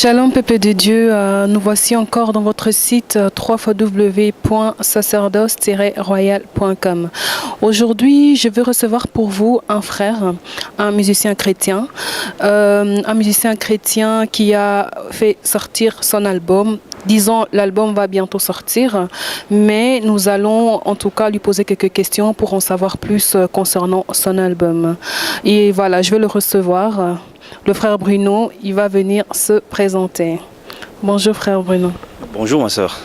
Shalom peuple de Dieu, nous voici encore dans votre site www.sacerdoce-royal.com. Aujourd'hui, je veux recevoir pour vous un frère, un musicien chrétien qui a fait sortir son album. Disons, l'album va bientôt sortir, mais nous allons en tout cas lui poser quelques questions pour en savoir plus concernant son album. Et voilà, je vais le recevoir. Le frère Bruno, il va venir se présenter. Bonjour frère Bruno. Bonjour ma soeur.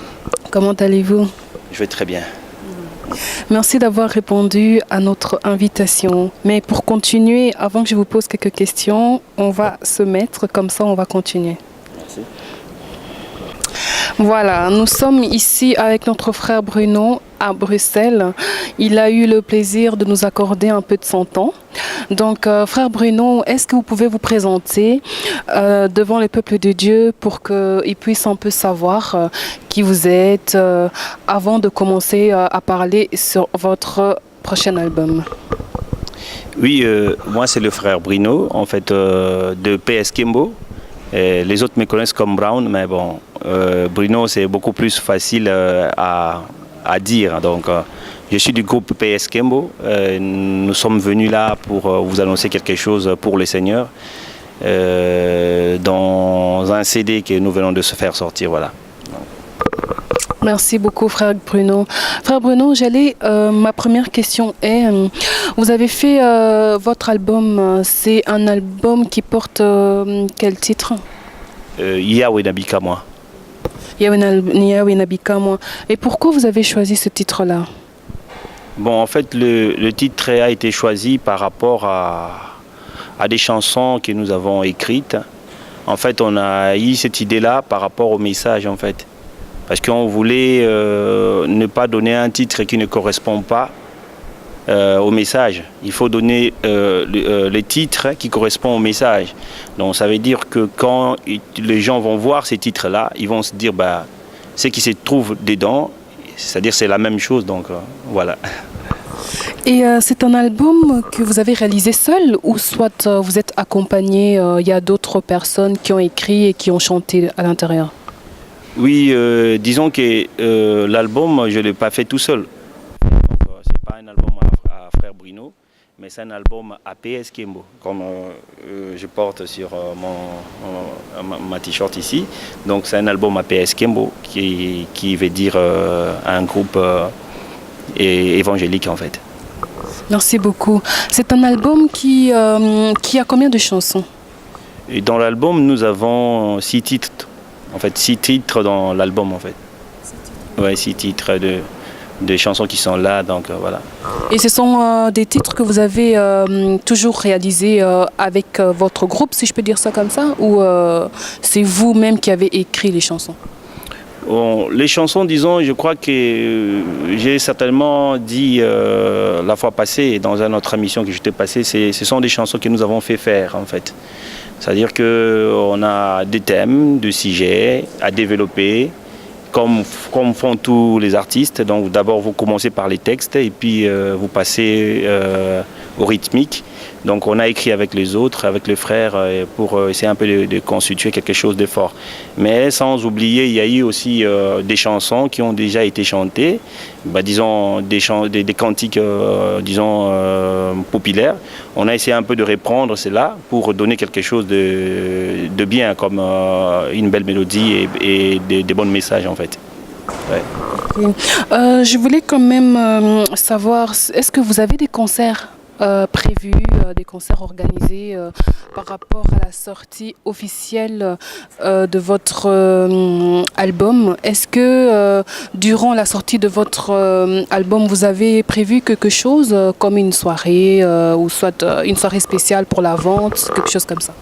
Comment allez-vous? Je vais très bien. Merci d'avoir répondu à notre invitation. Mais pour continuer, avant que je vous pose quelques questions, on va se mettre, comme ça on va continuer. Merci. Voilà, nous sommes ici avec notre frère Bruno à Bruxelles. Il a eu le plaisir de nous accorder un peu de son temps. Donc, frère Bruno, est-ce que vous pouvez vous présenter devant le peuple de Dieu pour qu'ils puissent un peu savoir qui vous êtes avant de commencer à parler sur votre prochain album? Oui, moi c'est le frère Bruno, en fait, de PS Kimbo. Et les autres me connaissent comme Brown, mais bon, Bruno c'est beaucoup plus facile à dire. Donc, je suis du groupe PS Kimbo. Nous sommes venus là pour vous annoncer quelque chose pour le Seigneur dans un CD que nous venons de se faire sortir. Voilà. Merci beaucoup, frère Bruno. Frère Bruno, ma première question est, vous avez fait votre album, c'est un album qui porte quel titre? Yahweh Nabika moi. Yahweh Nabika moi. Et pourquoi vous avez choisi ce titre-là? Bon, en fait, le titre a été choisi par rapport à des chansons que nous avons écrites. En fait, on a eu cette idée-là par rapport au message, en fait. Parce qu'on voulait ne pas donner un titre qui ne correspond pas au message. Il faut donner le titre qui correspond au message. Donc ça veut dire que quand les gens vont voir ces titres-là, ils vont se dire ce qui se trouve dedans, c'est-à-dire c'est la même chose. Donc voilà. Et c'est un album que vous avez réalisé seul ou soit vous êtes accompagné, il y a d'autres personnes qui ont écrit et qui ont chanté à l'intérieur? Oui, disons que l'album, je ne l'ai pas fait tout seul. Ce n'est pas un album à frère Bruno, mais c'est un album à PS Kimbo, comme je porte sur ma t-shirt ici. Donc c'est un album à PS Kimbo qui veut dire un groupe évangélique en fait. Merci beaucoup. C'est un album qui a combien de chansons? Et dans l'album, nous avons 6 titres. En fait, 6 titres dans l'album, en fait. Ouais, 6 titres de chansons qui sont là, donc voilà. Et ce sont des titres que vous avez toujours réalisés avec votre groupe, si je peux dire ça comme ça, ou c'est vous-même qui avez écrit les chansons? Bon, les chansons, disons, je crois que j'ai certainement dit la fois passée, dans une autre émission que j'étais passée, ce sont des chansons que nous avons fait faire, en fait. C'est-à-dire qu'on a des thèmes, des sujets à développer, comme font tous les artistes. Donc d'abord, vous commencez par les textes et puis vous passez au rythmique. Donc on a écrit avec les autres, avec les frères, pour essayer un peu de constituer quelque chose de fort. Mais sans oublier, il y a eu aussi des chansons qui ont déjà été chantées, disons des cantiques populaires. On a essayé un peu de reprendre cela pour donner quelque chose de bien, comme une belle mélodie et des bons messages en fait. Ouais. Je voulais quand même savoir, est-ce que vous avez des concerts prévus, des concerts organisés par rapport à la sortie officielle de votre album? Est-ce que durant la sortie de votre album, vous avez prévu quelque chose comme une soirée ou soit une soirée spéciale pour la vente, quelque chose comme ça?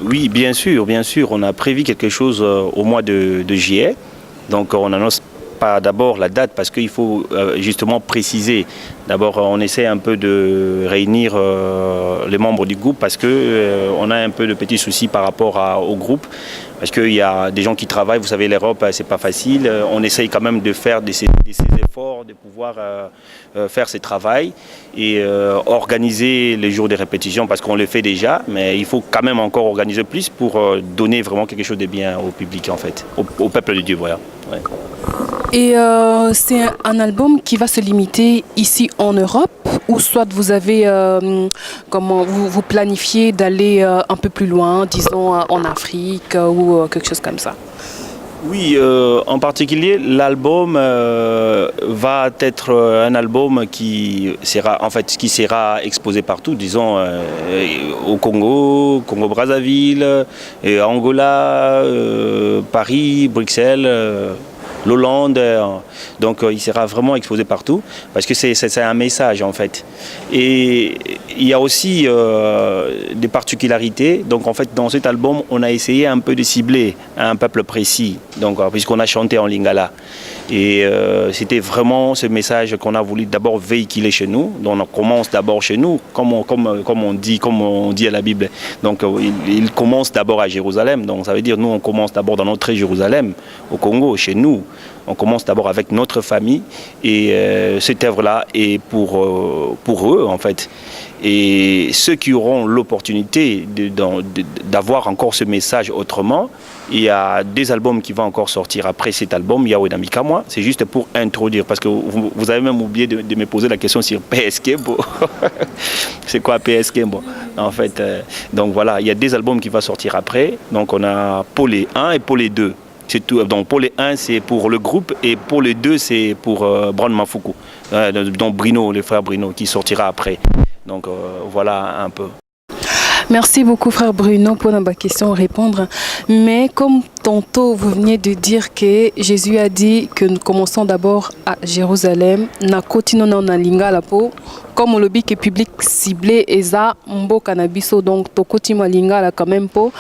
Oui, bien sûr, on a prévu quelque chose au mois de juillet. Donc on annonce pas d'abord la date parce qu'il faut justement préciser. D'abord, on essaie un peu de réunir les membres du groupe parce qu'on a un peu de petits soucis par rapport au groupe. Parce qu'il y a des gens qui travaillent, vous savez, l'Europe, c'est pas facile. On essaye quand même de faire ces efforts l'effort de pouvoir faire ce travail et organiser les jours de répétition parce qu'on le fait déjà, mais il faut quand même encore organiser plus pour donner vraiment quelque chose de bien au public en fait, au peuple de Dieu, voilà. Ouais. Et c'est un album qui va se limiter ici en Europe ou soit vous avez, comment vous planifiez d'aller un peu plus loin, disons en Afrique ou quelque chose comme ça? Oui, en particulier, l'album va être un album qui sera exposé partout, disons au Congo, Congo-Brazzaville, Angola, Paris, Bruxelles. L'Hollande, donc il sera vraiment exposé partout parce que c'est un message en fait. Et il y a aussi des particularités. Donc en fait dans cet album on a essayé un peu de cibler un peuple précis. Donc puisqu'on a chanté en lingala. Et c'était vraiment ce message qu'on a voulu d'abord véhiculer chez nous. Donc on commence d'abord chez nous, comme on dit à la Bible. Donc il commence d'abord à Jérusalem. Donc ça veut dire nous on commence d'abord dans notre Jérusalem, au Congo, chez nous. On commence d'abord avec notre famille et cette œuvre-là est pour eux en fait. Et ceux qui auront l'opportunité d'avoir encore ce message autrement, il y a des albums qui vont encore sortir après cet album, Yahweh Mikamwa. C'est juste pour introduire, parce que vous avez même oublié de me poser la question sur PS Kembo. C'est quoi PS Kembo en fait? Donc voilà, il y a des albums qui vont sortir après. Donc on a Polé 1 et Polé 2. C'est tout. Donc Polé 1 c'est pour le groupe et Polé 2 c'est pour Brown Mafuku. Donc Bruno, le frère Bruno qui sortira après. Donc voilà un peu. Merci beaucoup frère Bruno pour ma question répondre. Mais comme tantôt vous veniez de dire que Jésus a dit que nous commençons d'abord à Jérusalem, na continuons na lingala po, comme on le dit que public ciblé eza mbo canabiso donc to kotima lingala quand même po.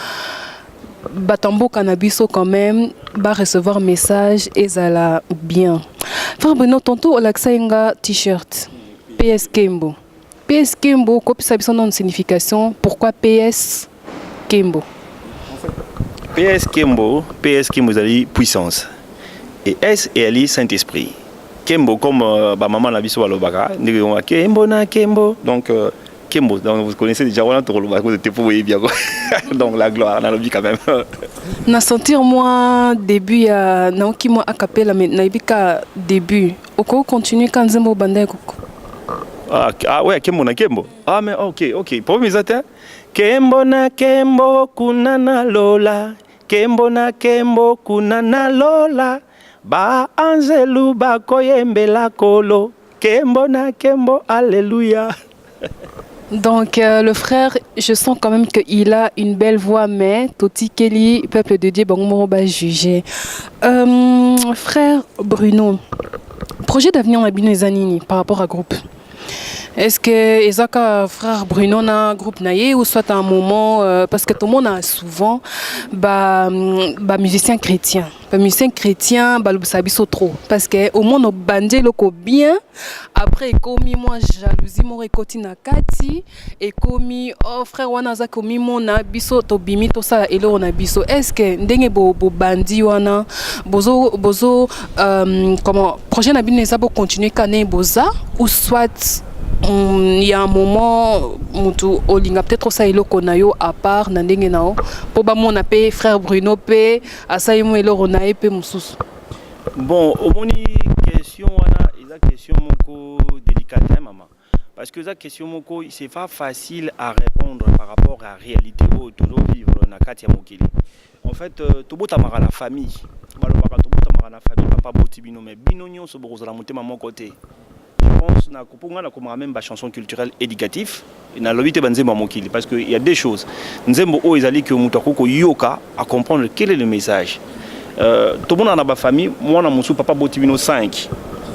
Batambo Cannabiso quand même va recevoir message et ça la bien. Frère Bruno, tantôt on a t-shirt PS Kembo. PS Kembo, quoi ça a une signification? Pourquoi PS Kembo? PS Kembo vous avez puissance. Et S et Ali Saint-Esprit. Kembo comme maman la biso balobaka, Kembo na Kembo. Donc Kembo, donc vous connaissez déjà, on a bien. Donc la gloire, on a le quand même. Na sentir moi début à Naoki moi a capella mais naibika début. Oko continue quand Zembo bandai koko. Ah ouais, Kembo na Kembo. Ah mais ok. Pour mes atta Kembo na Kembo kunana lola. Kembo na Kembo kunana lola. Ba anzelu ba koyembela kolo. Kembo na Kembo, alléluia. Donc le frère, je sens quand même qu'il a une belle voix, mais Toti Kelly, peuple de Dieu, bon, va juger. Frère Bruno, projet d'avenir à Binezanini par rapport à groupe. Est-ce que Ezaka frère Bruno na groupe naïe ou soit à un moment parce que tout le monde a souvent musicien chrétien. Musicien chrétien le sabiso trop parce que au monde bandé loko bien après komi moi jalousie mon récoti na kati et komi oh frère wana za komi mon na biso to bimi to ça et là na biso est-ce que ndenge bo bandi wana bozo comment projet na bino ça pour continuer kané boza ou soit il y a un moment où Olinga peut-être ça ilo konayo à part nandenge nao pour ba mon appé frère Bruno pe asaimo elo ronae pe mususu. Bon, au moni question wana eza question moko délicate hein maman parce que eza question moko c'est pas facile à répondre par rapport à la réalité où toujours vivre na kati ya mokili. En fait tobota mara la famille balobaka tobota mara la famille papa boti bino mais bino nyonso bokozala motema mon côté. Je pense na même ba chanson culturelle éducative et na lobité banzemba mokili parce que il y a des choses nzembo o ezali que mutu akoko yoka à comprendre quel est le message. Tout le monde na ba famille moi na musu papa botibino 5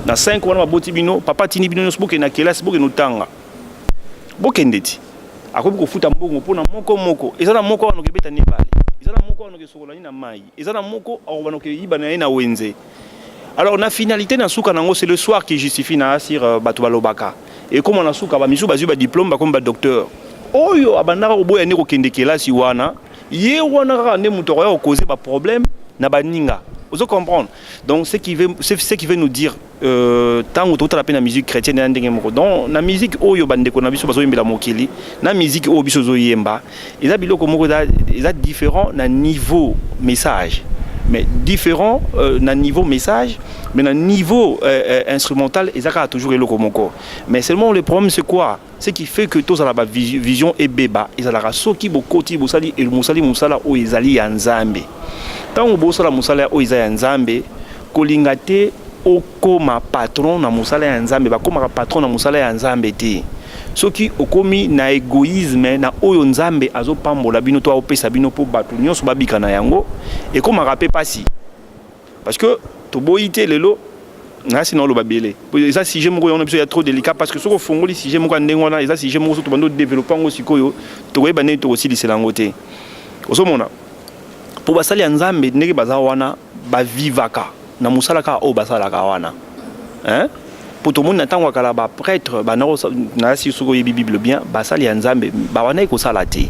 na 5 wana botibino papa tini bino sboke na kelasi boke no tanga bokendeti akobi ko futa mbongo pona moko ezala moko wana ke beta ne bale ezala moko wana ke sokola ni na mai ezala moko wana ke yiba na wenze. Alors la finalité na souka nango c'est le soir qui justifie na sur bato balobaka et comme on a souka ba misu bazu ba diplôme ba comme ba docteur oyo abandaka oboya ne ko kende kelasi wana ye wana ka ne muto ya causer ba problème na baninga Vous comprenez? Donc, ce qui veut nous dire, tant que tu as la musique chrétienne, donc la musique, oh, yo bande qu'on a vu sur la mokili, la musique, oh, biso yemba, ils ont différents niveau message, mais différents niveau message, mais dans niveau instrumental, ils ont toujours le komoko. Mais seulement le problème, c'est quoi? Ce qui fait que tous la vision est béba, ils ont la soki bokoti bosali et musali musala ou ils allient en Zambie. Tant que bosala musala ou ils allient en Zambie, kolingate okoma patron na musala ya Nzambe bakoma patron na musala ya Nzambe te soki okomi na égoïsme na oyo Nzambe azopambola bino to opesa bino po batu nyonso babika na yango ekoma rapé pasi parce que to boyité lelo na sinon lo babele ça si j'aime on a trop délicat parce que soko fongoli si j'aime ko ndengona ça si j'aime so to bando développer ngo sikoyo to koyeba ne to aussi liselango te osomona po basali ya Nzambe ndenge bazawana ba vivaka na musala ka o basala ka wana hein pour tout le monde n'attend kala ba prêtre ba na si soko yebi bible bien basali ya Nzambe ba wana ko sala te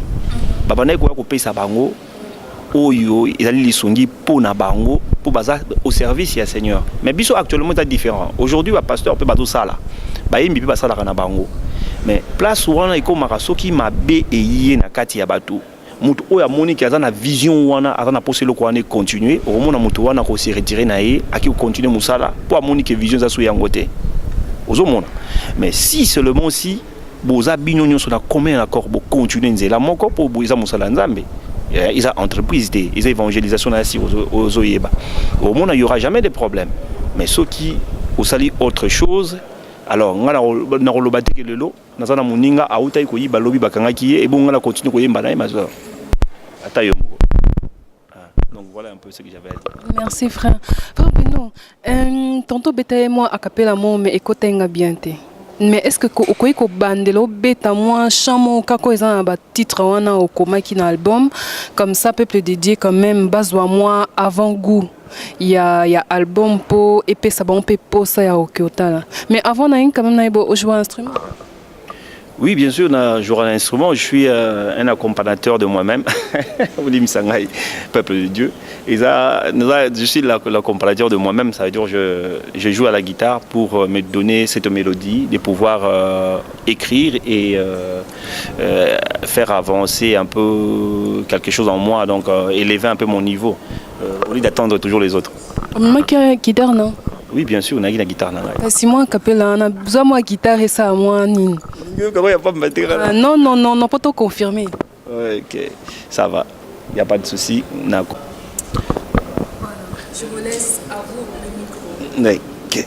ba wana ko pesa bango oyo ezali lisongi po na bango po baza au service ya Seigneur mais biso actuellement c'est différent aujourd'hui ba pasteur peut bazo sala ba yimbi pe basala na bango mais place wana ikomaka soki mabe eyiye na kati ya batu mutu oya moni ki azana vision wana azana poselo ko ane continuer au moment mutu wana ko se retirer na ye aki continuer musala pour amoni que vision za so yango te ozomona mais si seulement si boza binyonyo so na combien accord bo continuer nzela moko pour boza musala Nzambe ils a entreprise des ils évangélisation na si aux oyeba au moment il y aura jamais de problème mais ceux qui osali autre chose alors ngala na rolobate ke lelo nazana muninga autai ko yiba lobi bakangaki ye et bon ngala continue ko yemba na mazo atayo moko donc voilà un peu ce que j'avais à dire. Merci frère. Frère Beno, tantôt beta et moi a capella mon mais ekotenga bien te. Mais est-ce que okoyi ko bandelo beta moi chamo kako ezana ba titre wana okomaki na album comme ça peuple dédié quand même bazwa moi avant goût. Il y a album pour et ça bon pour ça ya okiotala. Mais avant na quand même na ibo jouer un instrument. Oui, bien sûr, je joue un instrument. Je suis un accompagnateur de moi-même. Peuple de Dieu. Et ça, je suis l'accompagnateur de moi-même. Ça veut dire que je joue à la guitare pour me donner cette mélodie, de pouvoir écrire et faire avancer un peu quelque chose en moi, donc élever un peu mon niveau, au lieu d'attendre toujours les autres. Moi qui ai guitare, non? Oui, bien sûr, on a une guitare. Si moi, on a besoin de guitare et ça, moi, non. Non, pas tout confirmer. Ok, ça va, il n'y a pas de souci. Voilà, je vous laisse à vous le micro. Okay.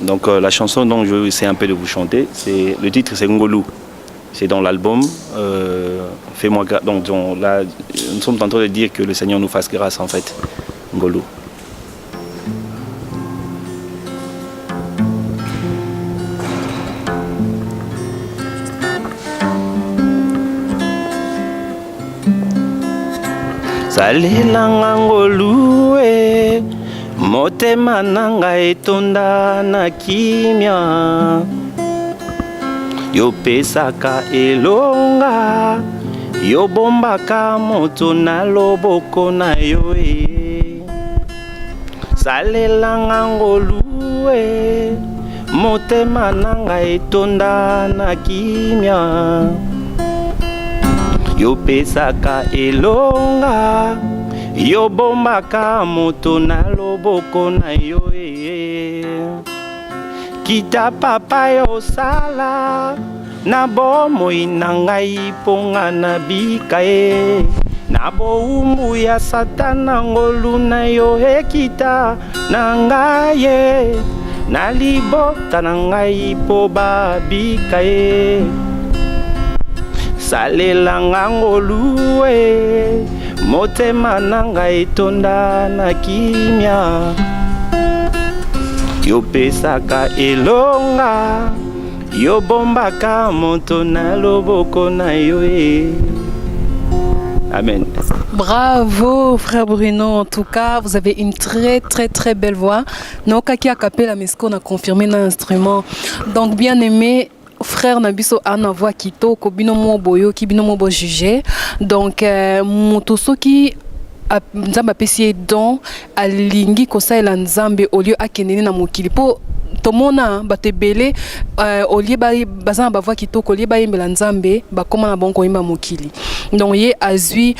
Donc, la chanson dont je vais essayer un peu de vous chanter, le titre c'est Ngolou. C'est dans l'album Fais-moi grâce. Donc là, nous sommes en train de dire que le Seigneur nous fasse grâce en fait. Ngolou. Salelanga ngolu motema nanga etonda na kimia yopesaka elonga yobombaka moto na loboko na yo salelanga ngolu motema nanga etonda na kimia yopesaka elonga yobombaka moto na loboko na yo kita papa yosala na bomoi na ngai ponga na bika na boumbu ya satana ngolu na yo ekita na ngai na libota na ngai po babika salelanga ngolu motema nanga etonda na kimia yopesaka elonga yobombaka moto na loboko na yo Amen. Bravo frère Bruno, en tout cas vous avez une très belle voix. Nokaki a capella mais ce qu'on a confirmé dans l'instrument. Donc bien aimé frère Nabiso a une voix qui toque bino mo boyo qui bino mo bo juger. Donc motoso qui nzambe apesi don alingi kosalela nzambe au lieu akendeni na mokili po tomona bato ebele olie baza na bavoix kitoko olie bayembela nzambe bakoma na bango koyemba mokili donc ye azwi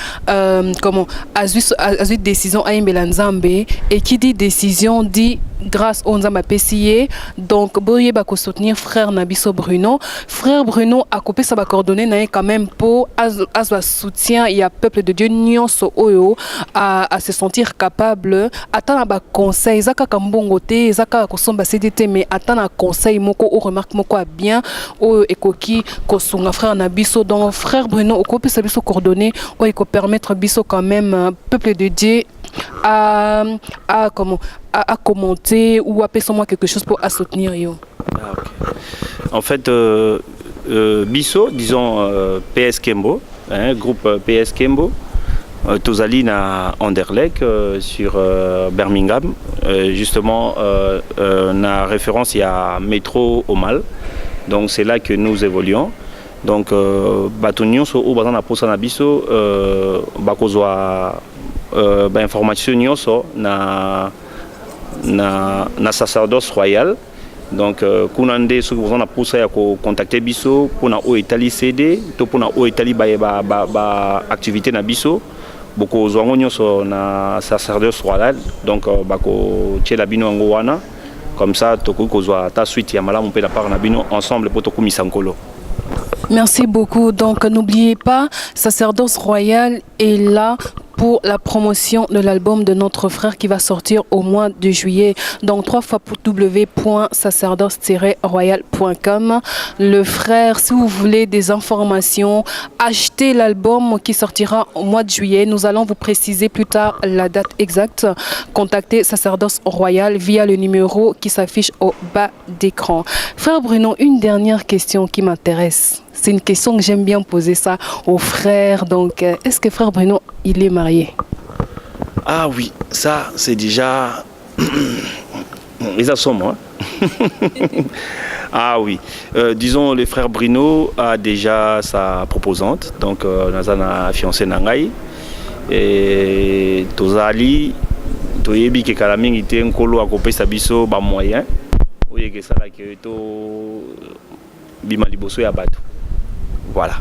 azwi décision ayembela nzambe et qui dit décision dit grâce au nzambe apesi ye donc boyeba ko soutenir frère na biso Bruno. Frère Bruno akopesa ba coordonnées na ye quand même pour azwa soutien ya peuple de Dieu nyonso oyo à se sentir capable atana ba conseil zaka kambongo te zaka ko somba CDT mais atana conseil moko ou remarque moko a bien oyo ekoki ko sunga frère na biso donc frère Bruno okopesa biso coordonnées oyo ko permettre biso quand même peuple de Dieu à commenter ou à passer moi quelque chose pour soutenir yo. Ah, okay. En fait, Bisso, disons PS Kembo, groupe PS Kembo, Tozali na Anderlecht sur Birmingham, justement, na référence il y a métro au Mal, donc c'est là que nous évoluons. Donc, Batonion so au bazan na posa na Bisso, bakozwa information nyonso na sacerdoce royal donc kunande ce que vous en a poussé à contacter biso pour na o Italie CD to pour na o Italie ba activité na biso boko zongo nyonso na sacerdoce royal donc bako tchela bino ngo wana comme ça to ko kozwa ta suite ya malamu pe la part na bino ensemble pour to kumisa nkolo. Merci beaucoup. Donc n'oubliez pas, Sacerdoce Royal est là pour la promotion de l'album de notre frère qui va sortir au mois de juillet. Donc www.sacerdoce-royal.com. Le frère, si vous voulez des informations, achetez l'album qui sortira au mois de juillet. Nous allons vous préciser plus tard la date exacte. Contactez Sacerdoce Royal via le numéro qui s'affiche au bas d'écran. Frère Bruno, une dernière question qui m'intéresse. C'est une question que j'aime bien poser ça aux frères. Donc, est-ce que frère Bruno, il est marié? Ah oui, ça c'est déjà... Ils en sont moi. Ah oui, disons le frère Bruno a déjà sa proposante. Donc, Nazana fiancé Nangai. Et Tozali, Toyebi ke Kalaming était un colo à couper sa biso bas moyen. Oye que ça là que to bimaliboso ya bateau. Voilà.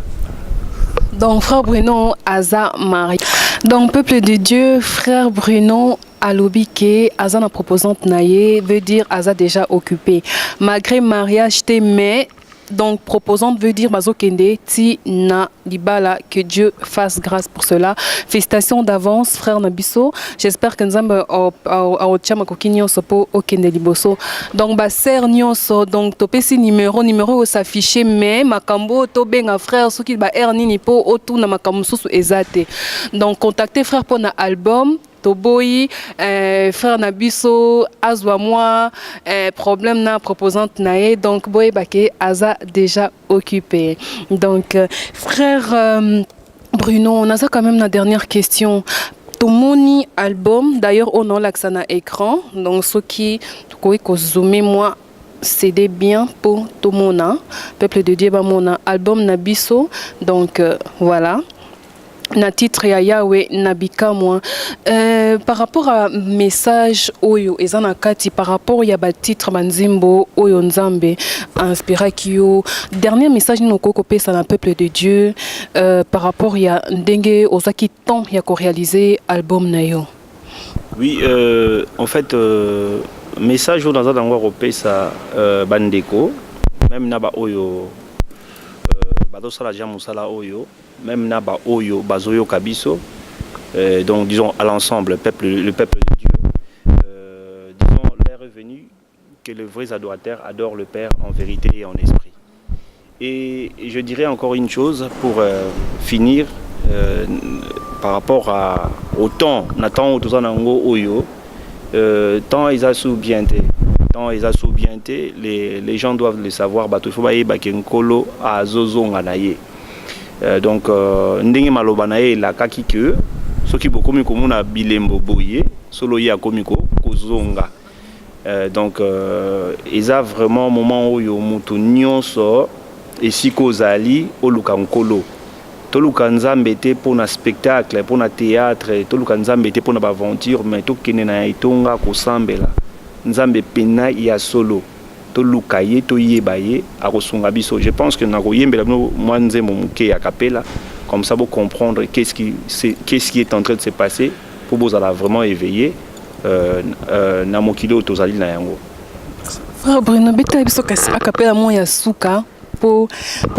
Donc, frère Bruno, Aza Marie. Donc, peuple de Dieu, frère Bruno, Alobike, Aza na proposante naye, veut dire Aza déjà occupé. Malgré mariage, mais donc proposante veut dire Bazo Kende, Ti na Libala, que Dieu fasse grâce pour cela. Félicitations d'avance, frère Nabiso. J'espère que nous avons au Tchama Kokinyo Sopo au Kende Liboso. Donc, Basser Nyonso, donc, topesi numéro s'afficher, mais Makambo, Tobenga frère, ce qui va erni nipo, autour na Makambo sous ezate. Donc, contactez frère pour un album. Toboyi, frère Nabiso, Azwa moi, problème na proposante nae, donc Boy Baké, Aza déjà occupé. Donc, frère Bruno, on a ça quand même la dernière question. Tomoni album, d'ailleurs on a l'accès à écran, donc ce qui, ko zoomer moi, CD bien pour Tomona, peuple de Dieu, mon album Nabiso, donc voilà. Na titre ya Yahweh nabika moi par rapport à message oyo ezana kati par rapport ya ba titre banzimbo oyo nzambe inspira kio dernier message nous kokopé ça na peuple de Dieu par rapport ya ndenge ozaki temps ya ko réaliser album na yo. Oui, en fait message dans un endroit européen ça bandeko même na ba oyo bato sala jamu sala oyo même Naba Oyo, Bazoyo Kabiso, donc disons à l'ensemble, le peuple de Dieu, disons l'heure est venue que les vrais adorateurs adorent le Père en vérité et en esprit. Et je dirais encore une chose pour finir, par rapport au temps, Nathan Otozanango Oyo, tant ils ont sous-bienté. Les gens doivent le savoir, il faut que Nkolo a Zozo Nganaye. Donc ndenge maloba na ye la kaki que soki bokomi komona bilembo boye solo ya komiko kozonga donc eza vraiment moment oyo mutu nyonso esiko zali oluka nkolo toluka nzambe te mpona spectacle mpona théâtre toluka nzambe te mpona baaventure mais tokende na etonga kosambela nzambe pena ya solo toluka ye toyeba ye akosunga biso. Je pense que nakoyembela bino mwa nzembo moke ya kapela comme ça pour comprendre qu'est-ce qui est en train de se passer pour vous aller vraiment éveiller na mokili oyo tozali na yango. Frère Bruno beta biso kasi akapela mo ya suka pour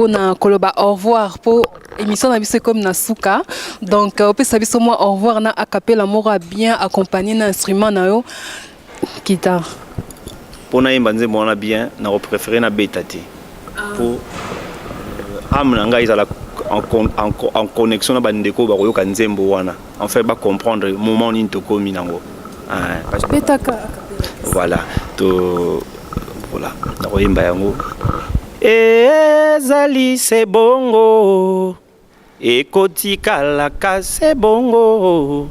na koloba au revoir pour émission na biso comme na suka donc opesa biso mo au revoir na akapela mora bien accompagné na instrument na yo guitare pour na yemba nzembo wana bien na préférer na beta te pour âme na ngai ezala en connexion na bandeko bakoyoka nzembo wana en fait ba comprendre moment nini tokomi nango voilà to voilà nakoyemba yango ezali se bongo ekotikalaka se bongo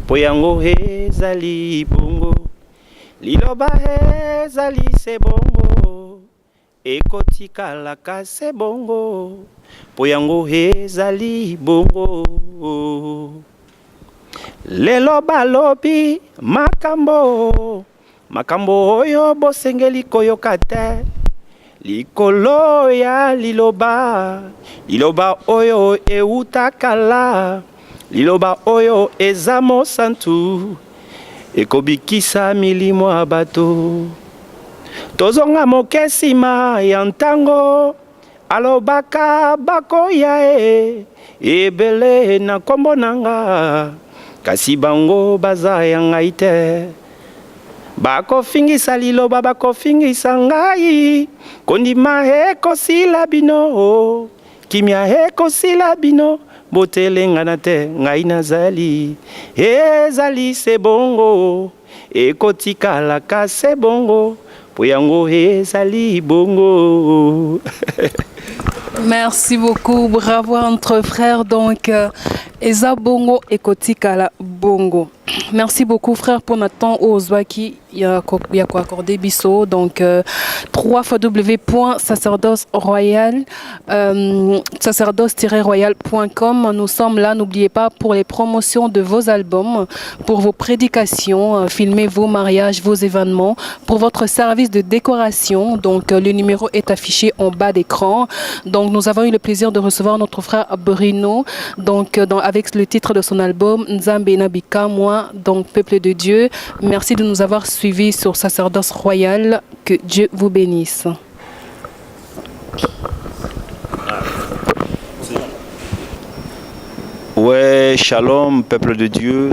po yango ezali bongo liloba ezali se bongo ekotikalaka se bongo po yango ezali bongo lelo balobi makambo oyo bosengeli koyoka te likolo ya liloba oyo eutakala liloba oyo eza mosantu ekobikisa milimo ya bato tozonga moke nsima ya ntango alobaka bakoya ebele na kombo nanga kasi bango baza ya ngai te bakofingisa liloba bakofingisa ngai kondima ekosila bino kimia ekosila bino botelengana te ngai nazali ezali se bongo ekotikalaka se bongo po yango ezali bongo. Merci beaucoup, bravo entre frères. Donc, Eza Bongo et Kotikala Bongo. Merci beaucoup, frère, pour notre temps au Zwaki. Il y a quoi accorder Bisso. Donc, www.sacerdoce-royal, sacerdoce-royal.com. Nous sommes là, n'oubliez pas, pour les promotions de vos albums, pour vos prédications, filmer vos mariages, vos événements, pour votre service de décoration. Donc, le numéro est affiché en bas d'écran. Donc, nous avons eu le plaisir de recevoir notre frère Bruno, donc, avec le titre de son album, Nzambe Nabika, moi, donc, Peuple de Dieu. Merci de nous avoir suivis sur Sacerdoce Royal. Que Dieu vous bénisse. Ouais, shalom, peuple de Dieu.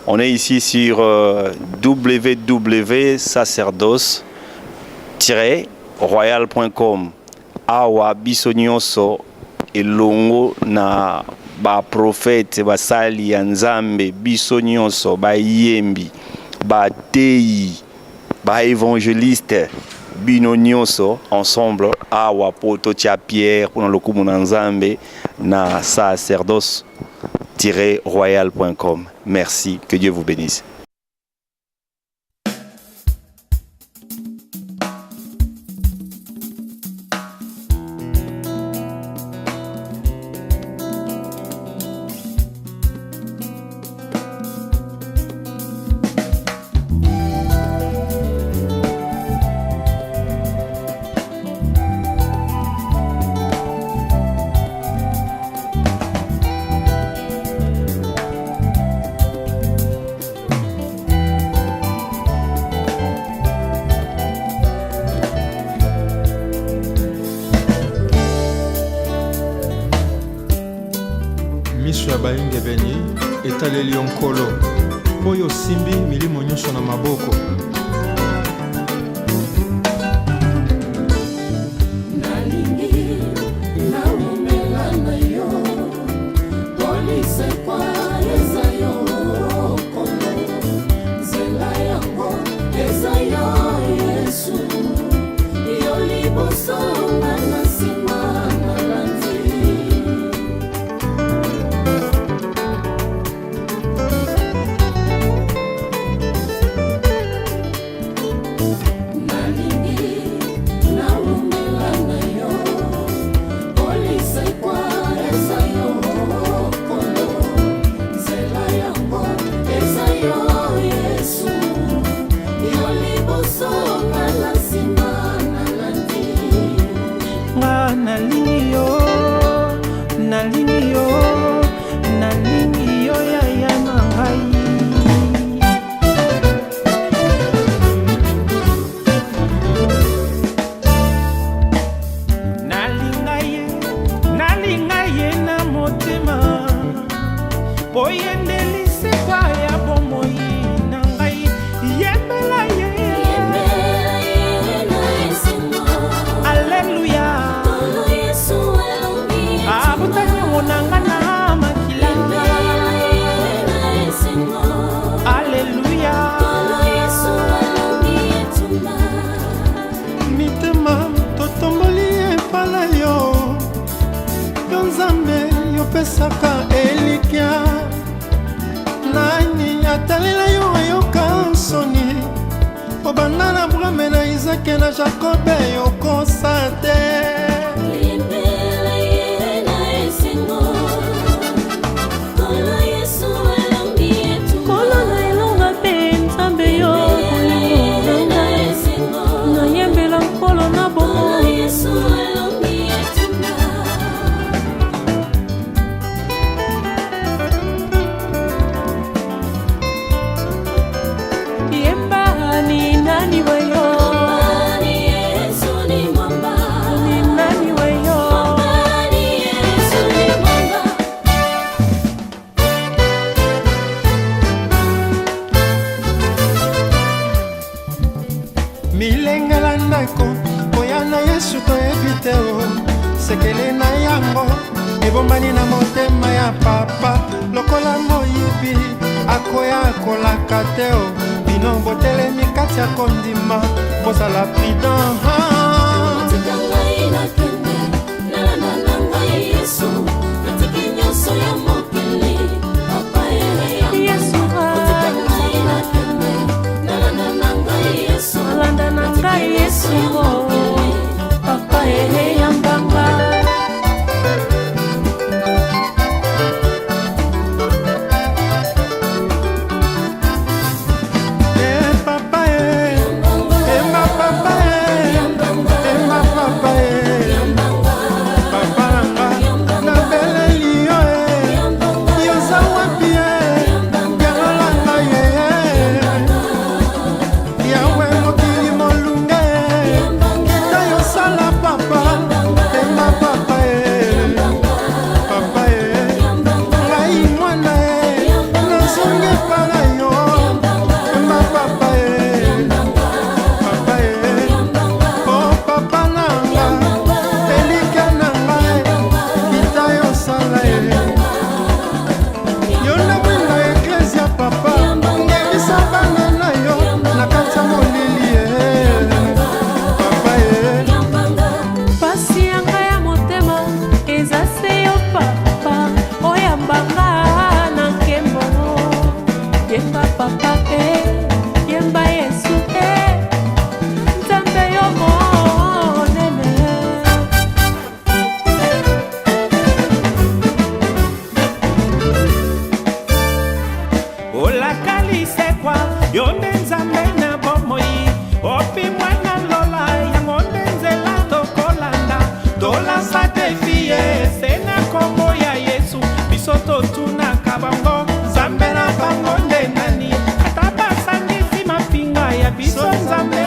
On est ici sur www.sacerdoce-royal.com. Awa biso nyonso elongo na ba prophète basali ya Nzambe biso nyonso ba yembi ba tei ba évangéliste bino nyonso ensemble awa poto tia Pierre pour lokumu na Nzambe na sacerdoce-royal.com. Merci, que Dieu vous bénisse. miso ya bayenge beni etaleli yo nkolo oyo osimbi milimo nyonso na maboko. Esa opesaka elikya nani atalela yo ayoka nsoni obanda na Abrahame na Isake na Jakobe yokosa te milengela ndako oya na Yesu toyebi te o sekele na yango ebombani na motema ya papa lokola moyibi akoya akolaka te o bino botelemi kati ya kondima bozala prudent Papa ehe yambanga papa ema papa ema papa papa nanga na beleli yo yoza wapi yanolanga ye yawe mokili molunge kita yosala papa ema papa papa ngai mwana nazongi mpana yo ema papa papa oh papa nanga elika nanga kita yosala yo na mwinga eklesia papa ngebisa bana na yo na kati ya molili papa pasi yanga ya motema eza se yo papa oyambanga na nkembo yemba papa yemba Yesu nzambe yo monene olakalisekwa yo nde nzambe na bomoi opi mwana lola yango nde nzela tokolanda tolasa defie se na kombo ya Yesu biso totunaka bango nzambe na bango nde nani ata basangisi mapinga ya biso nzambe